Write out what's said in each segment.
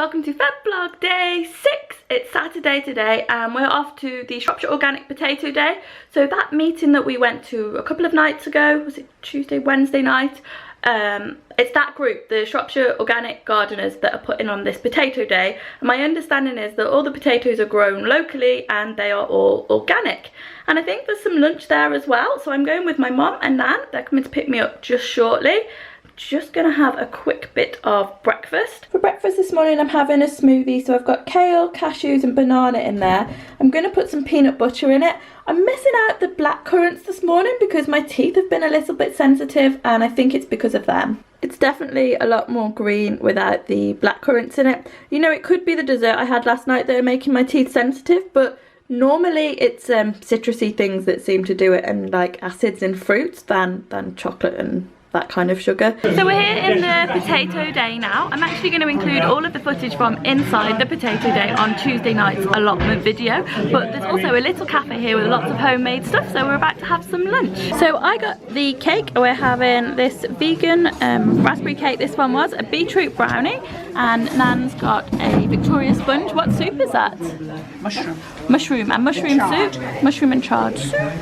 welcome to Febvlog day 6. It's Saturday today and we're off to the Shropshire Organic Potato Day. So that meeting that we went to a couple of nights ago, was it Tuesday, Wednesday night? It's that group, the Shropshire Organic Gardeners, that are putting on this potato day. And my understanding is that all the potatoes are grown locally and they are all organic. And I think there's some lunch there as well. So I'm going with my mum and Nan. They're coming to pick me up just shortly. Just gonna have a quick bit of breakfast. For breakfast this morning I'm having a smoothie, so I've got kale, cashews and banana in there. I'm gonna put some peanut butter in it. I'm missing out the black currants this morning because my teeth have been a little bit sensitive and I think it's because of them. It's definitely a lot more green without the black currants in it. You know, it could be the dessert I had last night that are making my teeth sensitive, but normally it's citrusy things that seem to do it, and like acids in fruits than chocolate and that kind of sugar. So we're here in the potato day now. I'm actually going to include all of the footage from inside the potato day on Tuesday night's allotment video, but there's also a little cafe here with lots of homemade stuff, so we're about to have some lunch. So I got the cake. We're having this vegan raspberry cake. This one was a beetroot brownie, and Nan's got a Victoria sponge. What soup is that? Mushroom and mushroom soup, mushroom and chard soup.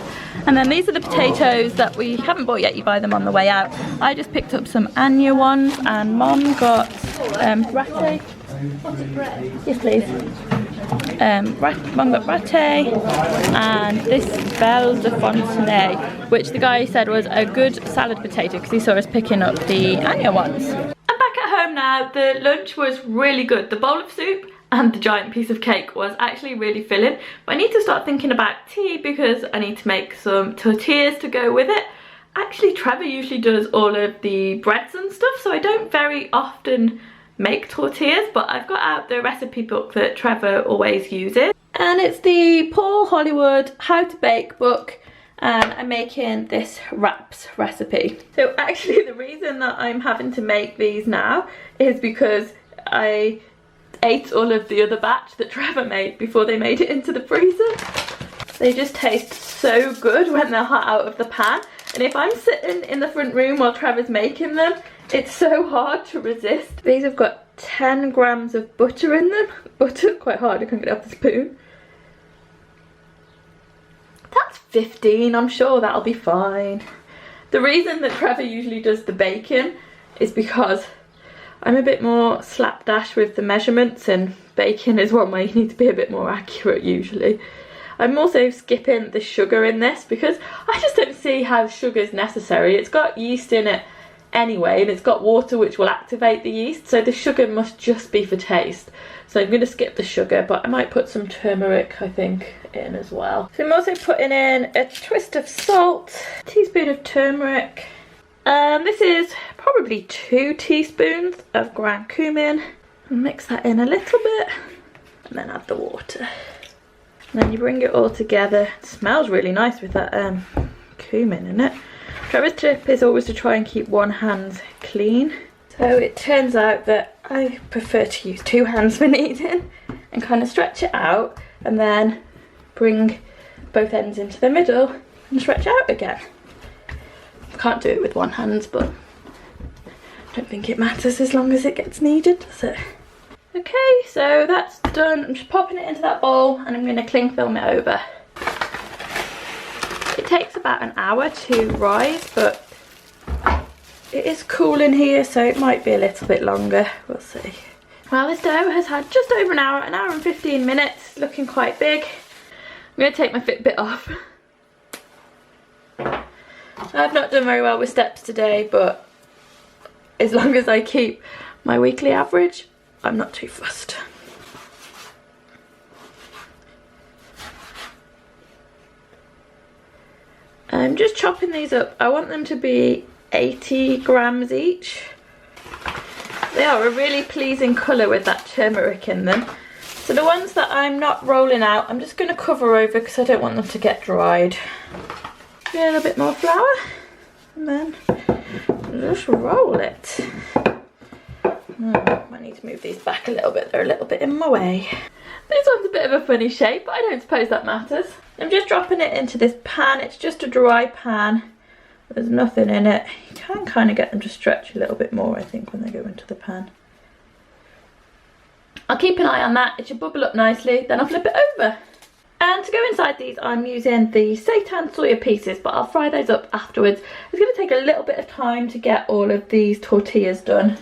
And then these are the potatoes that we haven't bought yet, you buy them on the way out. I just picked up some Anya ones and Mom got ratte. Yes please. Mom got ratte and this belle de fontenay, which the guy said was a good salad potato because he saw us picking up the Anya ones. I'm back at home now. The lunch was really good. The bowl of soup and the giant piece of cake was actually really filling. But I need to start thinking about tea because I need to make some tortillas to go with it. Actually, Trevor usually does all of the breads and stuff, so I don't very often make tortillas, but I've got out the recipe book that Trevor always uses. And it's the Paul Hollywood How to Bake book, and I'm making this wraps recipe. So actually the reason that I'm having to make these now is because I ate all of the other batch that Trevor made before they made it into the freezer. They just taste so good when they're hot out of the pan, and if I'm sitting in the front room while Trevor's making them, it's so hard to resist. These have got 10 grams of butter in them. Butter, quite hard, I can't get it off the spoon. That's 15, I'm sure that'll be fine. The reason that Trevor usually does the baking is because I'm a bit more slapdash with the measurements, and baking is one where you need to be a bit more accurate usually. I'm also skipping the sugar in this because I just don't see how sugar is necessary. It's got yeast in it anyway, and it's got water which will activate the yeast, so the sugar must just be for taste. So I'm going to skip the sugar, but I might put some turmeric, I think, in as well. So I'm also putting in a twist of salt, a teaspoon of turmeric. This is probably 2 teaspoons of ground cumin. Mix that in a little bit and then add the water. And then you bring it all together. It smells really nice with that cumin in it. Trevor's tip is always to try and keep one hand clean. So it turns out that I prefer to use 2 hands for kneading and kind of stretch it out and then bring both ends into the middle and stretch out again. I can't do it with one hand, but I don't think it matters as long as it gets kneaded, does it? Okay, so that's done. I'm just popping it into that bowl and I'm going to cling film it over. It takes about an hour to rise, but it is cool in here, so it might be a little bit longer. We'll see. Well, this dough has had just over an hour and 15 minutes, looking quite big. I'm going to take my Fitbit off. I've not done very well with steps today, but as long as I keep my weekly average, I'm not too fussed. I'm just chopping these up. I want them to be 80 grams each. They are a really pleasing colour with that turmeric in them. So the ones that I'm not rolling out, I'm just going to cover over because I don't want them to get dried. A little bit more flour and then just roll it. I need to move these back a little bit, they're a little bit in my way. This one's a bit of a funny shape, but I don't suppose that matters. I'm just dropping it into this pan. It's just a dry pan. There's nothing in it. You can kind of get them to stretch a little bit more, I think, when they go into the pan. keep an eye on that. It should bubble up nicely, then I'll flip it over. And to go inside these, I'm using the seitan soya pieces, but I'll fry those up afterwards. It's going to take a little bit of time to get all of these tortillas done.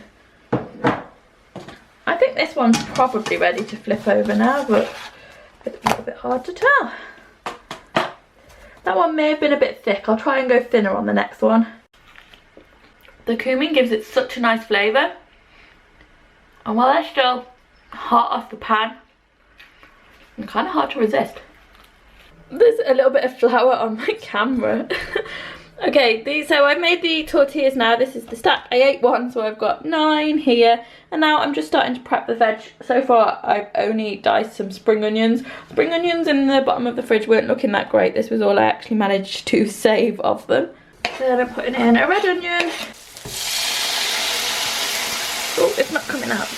I think this one's probably ready to flip over now, but it's a little bit hard to tell. That one may have been a bit thick. I'll try and go thinner on the next one. The cumin gives it such a nice flavour. And while they're still hot off the pan, it's kind of hard to resist. There's a little bit of flour on my camera. Okay, so I've made the tortillas now. This is the stack. I ate one, so I've got 9 here. And now I'm just starting to prep the veg. So far, I've only diced some spring onions. Spring onions in the bottom of the fridge weren't looking that great. This was all I actually managed to save of them. Then I'm putting in a red onion. Oh, it's not coming out.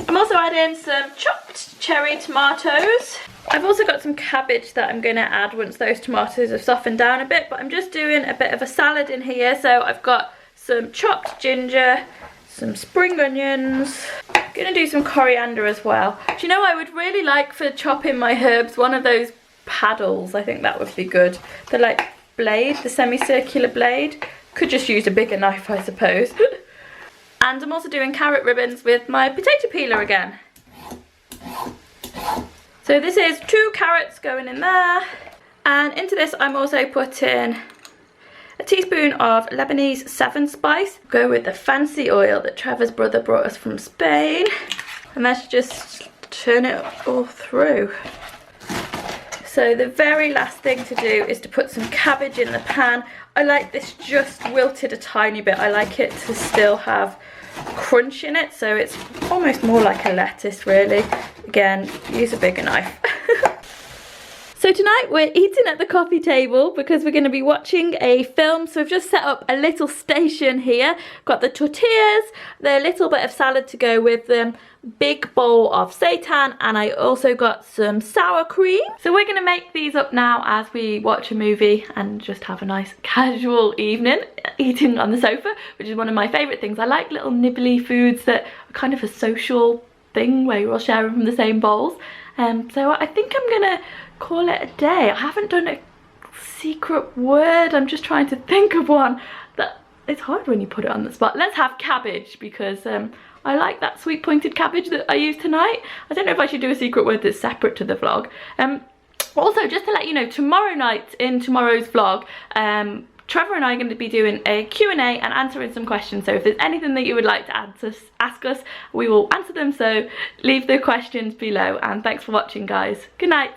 I'm also adding some chopped cherry tomatoes. I've also got some cabbage that I'm going to add once those tomatoes have softened down a bit, but I'm just doing a bit of a salad in here. So I've got some chopped ginger, some spring onions. I'm going to do some coriander as well. Do you know, I would really like for chopping my herbs one of those paddles. I think that would be good. The like blade, the semicircular blade. Could just use a bigger knife, I suppose. And I'm also doing carrot ribbons with my potato peeler again. So this is 2 carrots going in there. And into this I'm also putting a teaspoon of Lebanese 7 spice. Go with the fancy oil that Trevor's brother brought us from Spain. And let's just turn it all through. So the very last thing to do is to put some cabbage in the pan. I like this just wilted a tiny bit. I like it to still have crunch in it, so it's almost more like a lettuce really. Again, use a bigger knife. So tonight we're eating at the coffee table because we're going to be watching a film. So I've just set up a little station here. Got the tortillas, the little bit of salad to go with them, big bowl of seitan, and I also got some sour cream. So we're going to make these up now as we watch a movie and just have a nice casual evening eating on the sofa, which is one of my favourite things. I like little nibbly foods that are kind of a social thing where you're all sharing from the same bowls. So I think I'm going to call it a day. I haven't done a secret word. I'm just trying to think of one. That it's hard when you put it on the spot. Let's have cabbage because I like that sweet pointed cabbage that I used tonight. I don't know if I should do a secret word that's separate to the vlog. Also, just to let you know, tomorrow night in tomorrow's vlog, Trevor and I are going to be doing a Q&A and answering some questions. So if there's anything that you would like to ask us, we will answer them. So leave the questions below, and thanks for watching, guys. Good night.